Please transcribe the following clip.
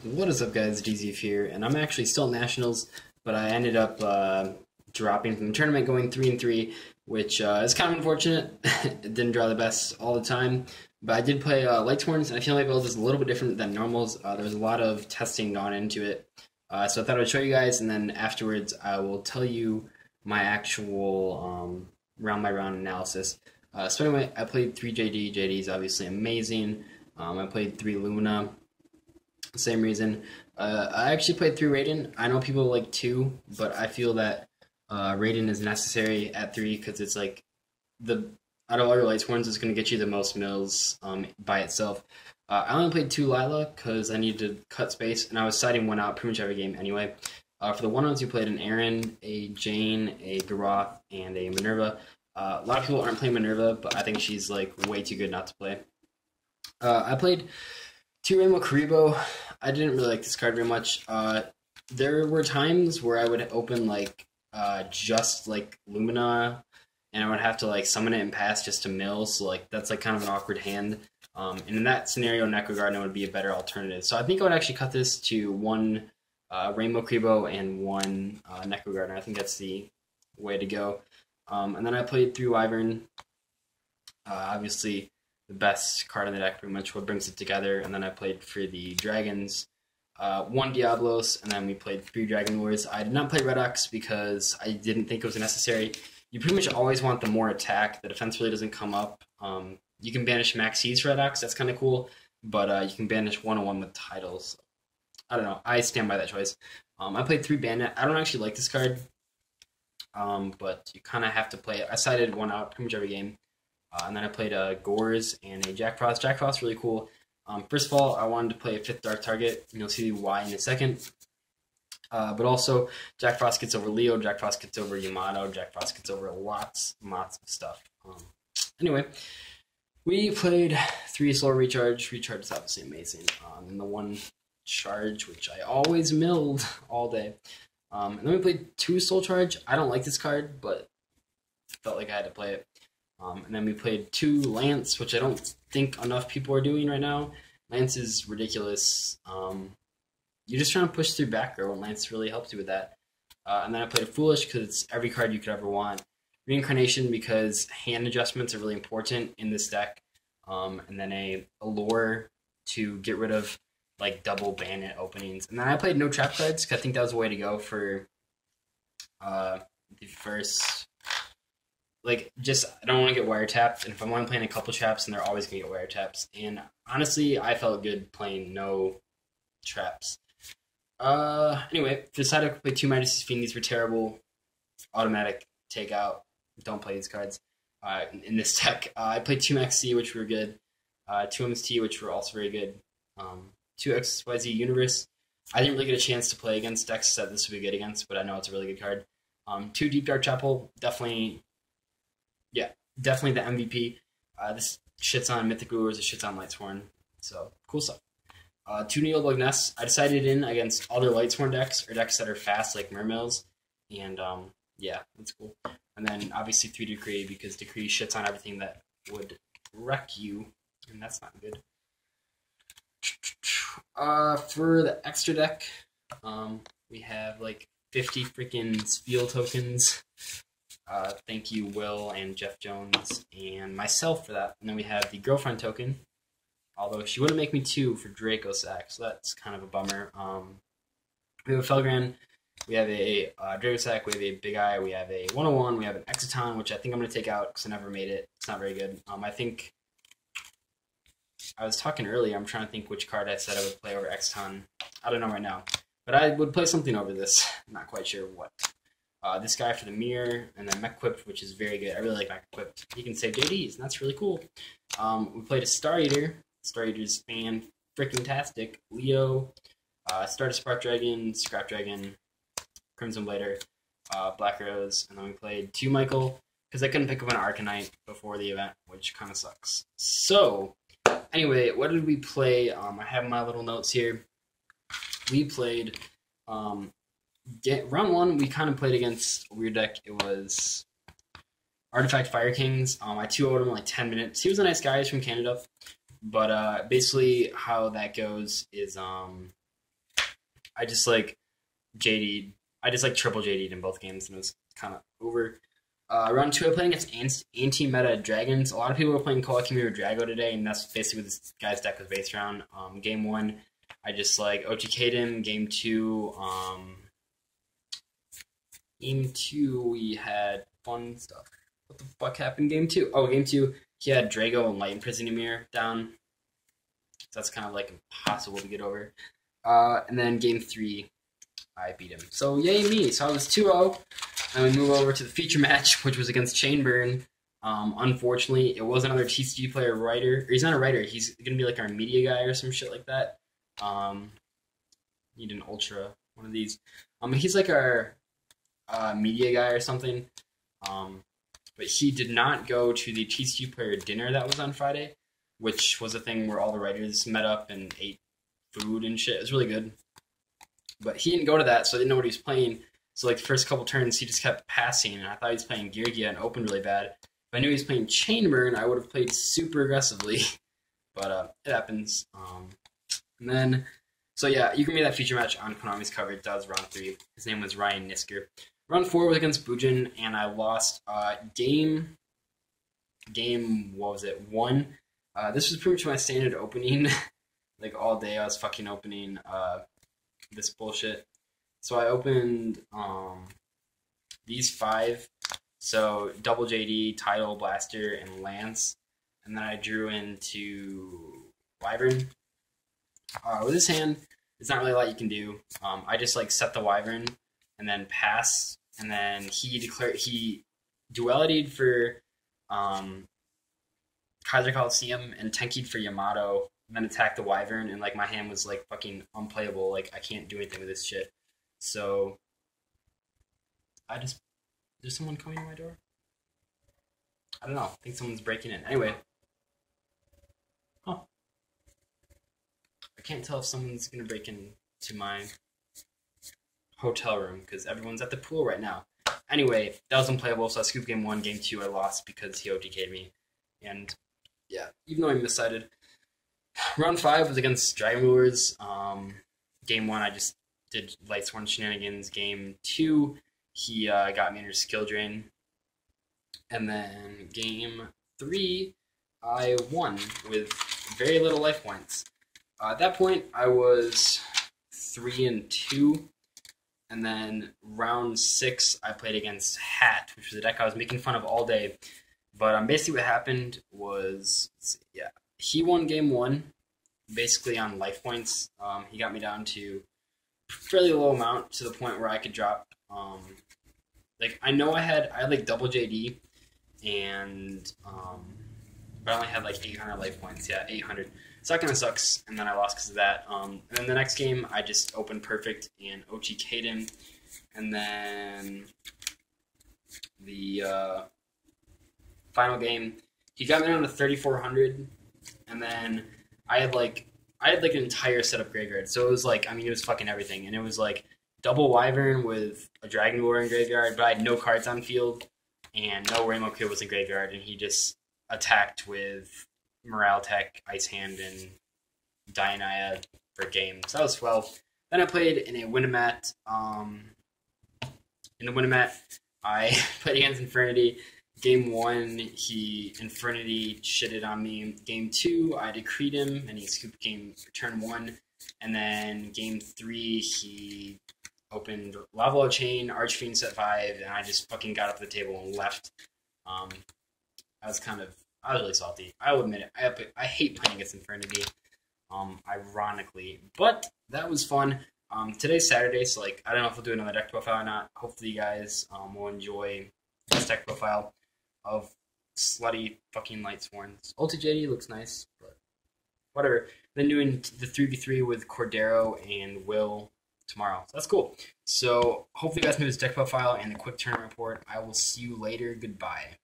What is up, guys? Dzeeff here, and I'm actually still at Nationals, but I ended up dropping from the tournament, going 3-3, which is kind of unfortunate. It didn't draw the best all the time, but I did play Lightsworns, and I feel my build is a little bit different than normals. There was a lot of testing gone into it, so I thought I'd show you guys, and then afterwards I will tell you my actual round-by-round analysis. So anyway, I played 3 JD. JD is obviously amazing. I played 3 Lumina. Same reason. I actually played 3 Raiden. I know people like 2, but I feel that Raiden is necessary at 3 because it's like out of all your Lightsworns, it's going to get you the most mills by itself. I only played 2 Lila because I needed to cut space, and I was siding 1 out pretty much every game anyway. For the 1-ons, you played an Aaron, a Jane, a Garoth, and a Minerva. A lot of people aren't playing Minerva, but I think she's like way too good not to play. I played 2 Rainbow Karibo. I didn't really like this card very much. There were times where I would open like just like Lumina, and I would have to like summon it and pass just to mill. So like that's like kind of an awkward hand. And in that scenario, Necrogarden would be a better alternative. So I think I would actually cut this to 1 Rainbow Karibo and 1 Necrogarden. I think that's the way to go. And then I played 3 Wyvern. Obviously, the best card in the deck, pretty much what brings it together. And then I played for the Dragons, 1 Diablos, and then we played 3 Dragon Wars. I did not play Redox because I didn't think it was necessary. You pretty much always want the more attack. The defense really doesn't come up. You can banish Max Seas for Redox, that's kind of cool, but you can banish 1-on-1 with titles. I don't know, I stand by that choice. I played 3 Bandit. I don't actually like this card, but you kind of have to play it. I sided 1 out pretty much every game. And then I played Gores and a Jack Frost. Jack Frost really cool. First of all, I wanted to play a 5th Dark Target, and you'll see why in a second. But also, Jack Frost gets over Leo, Jack Frost gets over Yamato, Jack Frost gets over lots of stuff. Anyway, we played 3 Slow Recharge. Recharge is obviously amazing. And the 1 Charge, which I always milled all day. And then we played 2 Soul Charge. I don't like this card, but felt like I had to play it. And then we played 2 Lance, which I don't think enough people are doing right now. Lance is ridiculous. You're just trying to push through back row, and Lance really helps you with that. And then I played a Foolish because it's every card you could ever want. Reincarnation because hand adjustments are really important in this deck. And then a Allure to get rid of like double bandit openings. And then I played no trap cards because I think that was the way to go for the first. Like, just, I don't want to get wiretapped, and if I'm only playing a couple traps, then they're always going to get wiretaps. And honestly, I felt good playing no traps. Anyway, decided to play 2 Majesty's Fiend. These were terrible. Automatic takeout. Don't play these cards in this deck. I played 2 XC, which were good. 2 MST, which were also very good. 2 XYZ Universe. I didn't really get a chance to play against decks that this would be good against, but I know it's a really good card. 2 Deep Dark Chapel. Definitely the MVP. This shits on Mythic Lures, it shits on Lightsworn. So, cool stuff. 2 Neobug Nests. I decided in against other Lightsworn decks, or decks that are fast, like Mermills. And, yeah, that's cool. And then, obviously, 3 Decree, because Decree shits on everything that would wreck you. And that's not good. For the extra deck, we have, like, 50 freaking Spiel tokens. Thank you, Will and Jeff Jones and myself for that. And then we have the girlfriend token, although she wouldn't make me 2 for Draco Sack, so that's kind of a bummer. We have a Felgran, we have a Draco Sack, we have a Big Eye, we have a 101, we have an Exciton, which I think I'm going to take out because I never made it. It's not very good. I think I was talking earlier, I'm trying to think which card I said I would play over Exciton. I don't know right now, but I would play something over this. I'm not quite sure what. This guy for the mirror, and then Mech Equipped, which is very good. I really like Mech Equipped. He can save JDs, and that's really cool. We played a Star Eater. Star Eater's fan-freaking-tastic. Leo, Stardust Spark Dragon, Scrap Dragon, Crimson Blader, Black Rose, and then we played 2 Michael, because I couldn't pick up an Arcanite before the event, which kind of sucks. So, anyway, what did we play? I have my little notes here. We played... round 1, we kind of played against a weird deck. It was Artifact Fire Kings. I 2-0'd him in like 10 minutes. He was a nice guy. He's from Canada. But basically how that goes is I just like JD'd. I just like triple JD'd in both games, and it was kind of over. Round 2, I played against anti-meta dragons. A lot of people were playing Qualifier Drago today, and that's basically what this guy's deck was based around. Game 1, I just like OTK'd him. Game 2, we had fun stuff. What the fuck happened Game 2? Oh, Game 2, he had Drago and Light Imprisoning Mirror down. So that's kind of like impossible to get over. And then Game 3, I beat him. So yay me. So I was 2-0. And we move over to the feature match, which was against Chainburn. Unfortunately, it was another TCG player writer. Or he's not a writer. He's going to be like our media guy or some shit like that. Need an ultra, one of these. He's like our media guy or something. But he did not go to the TCG player dinner that was on Friday, which was a thing where all the writers met up and ate food and shit. It was really good. But he didn't go to that, so I didn't know what he was playing. So like the first couple turns, he just kept passing, and I thought he was playing Geargia and opened really bad. If I knew he was playing Chainburn, I would have played super aggressively. But it happens. And then, so yeah, you can read that feature match on Konami's coverage. That was round 3. His name was Ryan Nisker. Round 4 was against Bujin, and I lost game, what was it, 1. This was pretty much my standard opening. Like all day I was fucking opening this bullshit. So I opened these 5. So double JD, Tidal, Blaster, and Lance. And then I drew into Wyvern. With this hand, there's not really a lot you can do. I just like set the Wyvern and then pass. And then he dualitied for Kaiser Coliseum and Tenki'd for Yamato. And then attacked the Wyvern, and like my hand was like fucking unplayable. Like I can't do anything with this shit. So there's someone coming to my door? I don't know. I think someone's breaking in. Anyway. Huh. I can't tell if someone's gonna break into my hotel room because everyone's at the pool right now. Anyway, that was unplayable, so I scooped game 1. Game 2 I lost because he OTK'd me. And yeah, even though I missided. Round 5 was against Dragon Lures. Game 1, I just did Lightsworns shenanigans. Game 2, he got me under skill drain. And then game 3, I won with very little life points. At that point, I was 3-2. And then round 6, I played against Hat, which was a deck I was making fun of all day. But basically what happened was, yeah. He won game 1, basically on life points. He got me down to a fairly low amount to the point where I could drop. Like I know I had like double JD, and but I only had like 800 life points. Yeah, 800. So that kind of sucks. And then I lost because of that. And then the next game I just opened perfect and OTK'd him, and then the final game he got me down to 3,400. And then I had like an entire setup graveyard. So it was like, I mean, it was fucking everything. And it was like double Wyvern with a Dragon Lore in graveyard, but I had no cards on field and no Rainbow Cube was in graveyard. And he just attacked with Morale Tech, Ice Hand, and Dianaya for game. So that was 12. Then I played in a Winamat. In the Winamat, I played against Infernity. Game 1, he Infernity shitted on me. Game 2, I decreed him, and he scooped turn 1. And then game 3, he opened Lava Chain, Archfiend set 5, and I just fucking got up to the table and left. I was really salty. I will admit it. I hate playing against Infernity, ironically. But that was fun. Today's Saturday, so like I don't know if we'll do another deck profile or not. Hopefully you guys will enjoy this deck profile of slutty fucking Lightsworns. Ulti JD looks nice, but whatever. Then doing the 3v3 with Cordero and Will tomorrow. So that's cool. So hopefully you guys know this deck profile and the quick turn report. I will see you later. Goodbye.